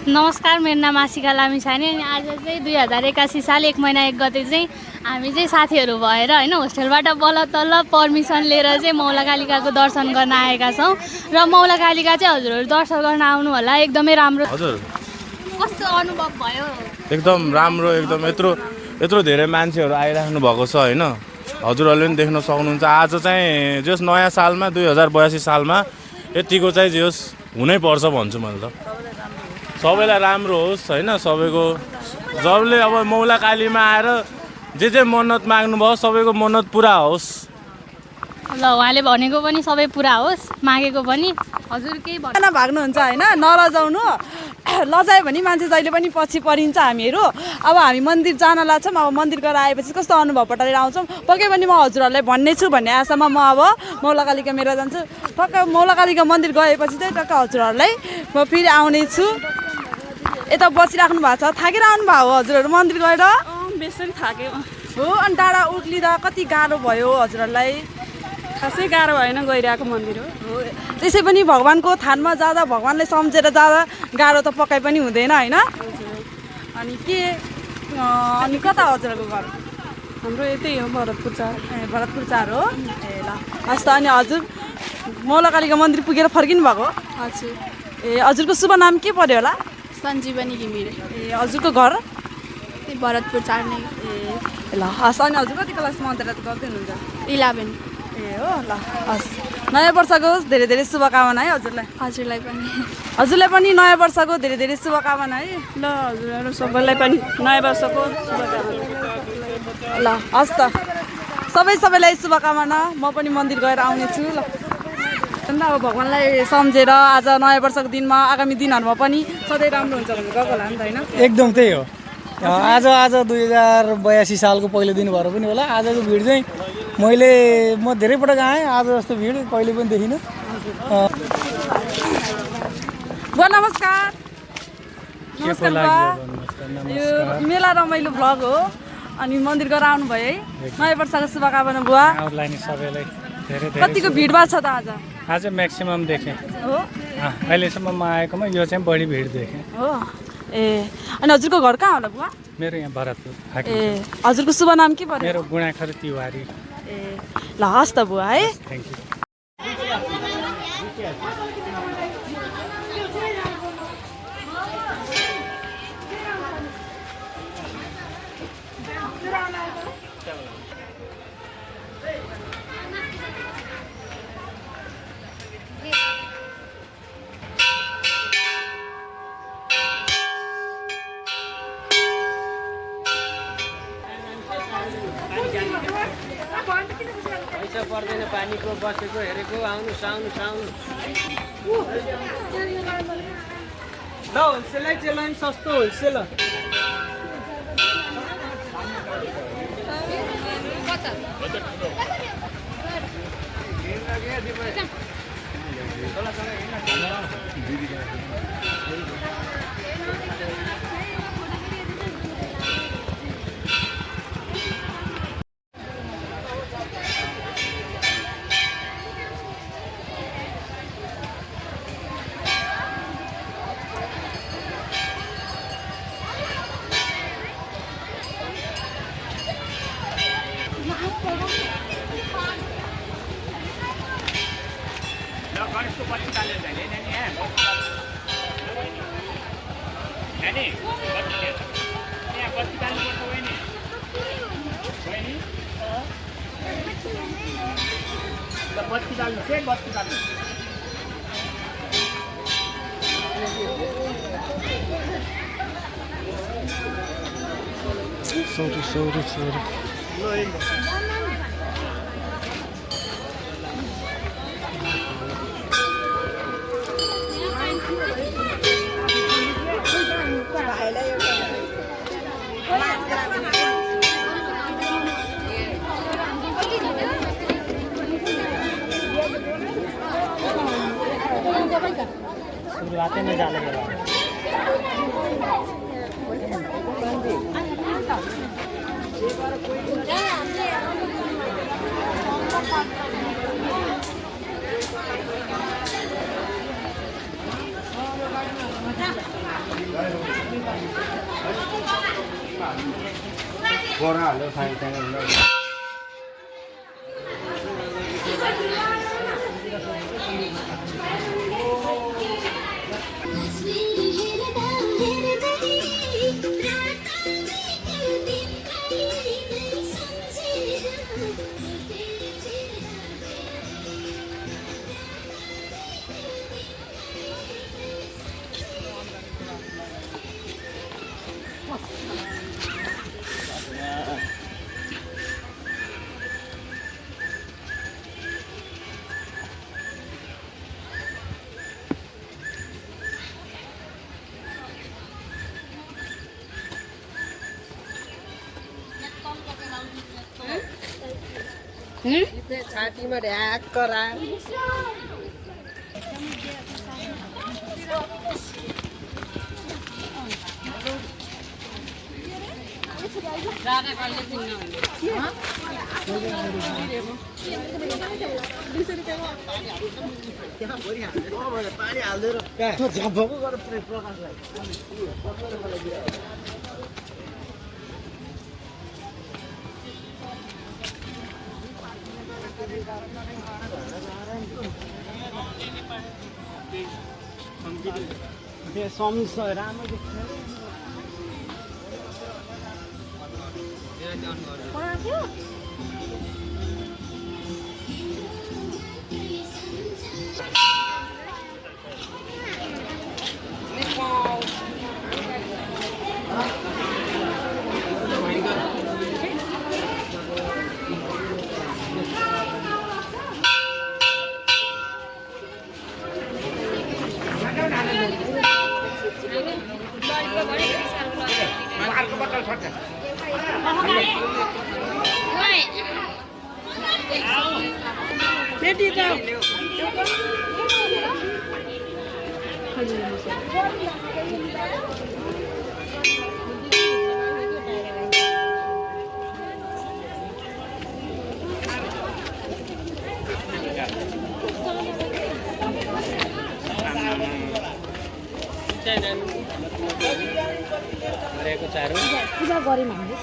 नमस्कार, मेरो नाम आशिका लामिछाने अनि आज चाहिँ 2081 साल 1 महिना 1 गते चाहिँ हामी चाहिँ साथीहरू भएर होइन होस्टेलबाट बल्ल तल्ल पर्मिसन लिएर चाहिँ मौलाकालिकाको दर्शन गर्न आएका छौँ र मौलाकालिका चाहिँ हजुरहरू दर्शन गर्न आउनु होला। एकदमै राम्रो। हजुर कस्तो अनुभव भयो? एकदम राम्रो, एकदम यत्रो धेरै मान्छेहरू आइराख्नु भएको छ होइन। हजुरहरूले पनि देख्न सक्नुहुन्छ। आज चाहिँ जस नयाँ सालमा 2082 सालमा यतिको चाहिँ जस हुनैपर्छ भन्छु मैले त। सबैलाई राम्रो होस् होइन। सबैको जसले अब मौलाकालीमा आएर जे मन्नत माग्नुभयो सबैको मन्नत पुरा होस्। ल उहाँले भनेको पनि सबै पुरा होस्, मागेको पनि। हजुर केही भन्नु भाग्नुहुन्छ होइन, नलजाउनु। लजायो भने मान्छे जहिले पनि पछि परिन्छ हामीहरू। अब हामी मन्दिर जान लाग्छौँ, अब मन्दिर गएर आएपछि कस्तो अनुभव पठाएर आउँछौँ पक्कै पनि म हजुरहरूलाई भन्ने छु भन्ने आशामा म अब मौलाकालिका मेला जान्छु। टक्क मौलाकालिका मन्दिर गएपछि चाहिँ टक्क हजुरहरूलाई म फेरि आउने छु। यता बसिराख्नु भएको छ, थाकेर आउनु भयो हजुरहरू मन्दिर गएर? बेसरी थाक्यो हो। अनि टाढा उक्लिँदा कति गाह्रो भयो हजुरहरूलाई? खासै गाह्रो भएन, गइरहेको मन्दिर हो। त्यसै पनि भगवान्को थानमा जाँदा भगवान्लाई सम्झेर जाँदा गाह्रो त पक्कै पनि हुँदैन होइन। अनि कता हजुरहरूको घर? हाम्रो यतै हो, भरतपुर चार। ए भरतपुर चार हो। ए ल हस् त। अनि हजुर मौलाकालिका मन्दिर पुगेर फर्किनु भएको? हजुर। ए हजुरको शुभ नाम के पर्यो होला? सञ्जीवनी घिमिरे। ए हजुरको घर? त्यही भरतपुर चार नै। ए ल हस्। अनि हजुर कति क्लासमा अन्तर्गत गर्दै हुनुहुन्छ? 11। ए हो ल हस्। नयाँ वर्षको धेरै धेरै शुभकामना है हजुरलाई। हजुरलाई पनि। हजुरलाई पनि नयाँ वर्षको धेरै धेरै शुभकामना है। ल हजुरहरू सबैलाई पनि नयाँ वर्षको शुभकामना। ल हस् त। सबैलाई शुभकामना। म पनि मन्दिर गएर आउने छु। ल अन्त अब भगवान्लाई सम्झेर आज नयाँ वर्षको दिनमा आगामी दिनहरूमा पनि सधैँ राम्रो हुन्छ भनेर गएको होला नि त होइन? एकदम त्यही हो। आज 2082 सालको पहिलो दिन भएर पनि होला आजको भिड चाहिँ म धेरै पटक आएँ, आज जस्तो भिड कहिले पनि देखिनँ। बुवा नमस्कार। यो मेला रमाइलो भ्लग हो अनि मन्दिर गएर आउनुभयो है। नयाँ वर्षको शुभकामना बुवा। सबैलाई धेरै कतिको भिडभाड छ त आज? आज म्याक्सिमम देखेँ हो। अहिलेसम्म म आएकोमा यो चाहिँ बढी भिड देखेँ हो। ए अनि हजुरको घर कहाँ होला बुवा? मेरो यहाँ भरतपुर। ए हजुरको शुभ नाम के पर्यो? मेरो गुणाखर तिवारी। ए ल हस् त बुवा है। Thank you. पैसा पर्दैन पानीको बसेको हेरेको आउनुहोस् आउनुहोस् आउनुहोस्। ल होलसेलै चाहिँ सस्तो होलसेल। Sorry. शुरुआत में डाले छातीमा ढ्याक्क राख पानी हाल्दै झ्यापको गरेर प्रकाशलाई समिस राम्रो बेटी त पूजा गऱ्यौँ हामीले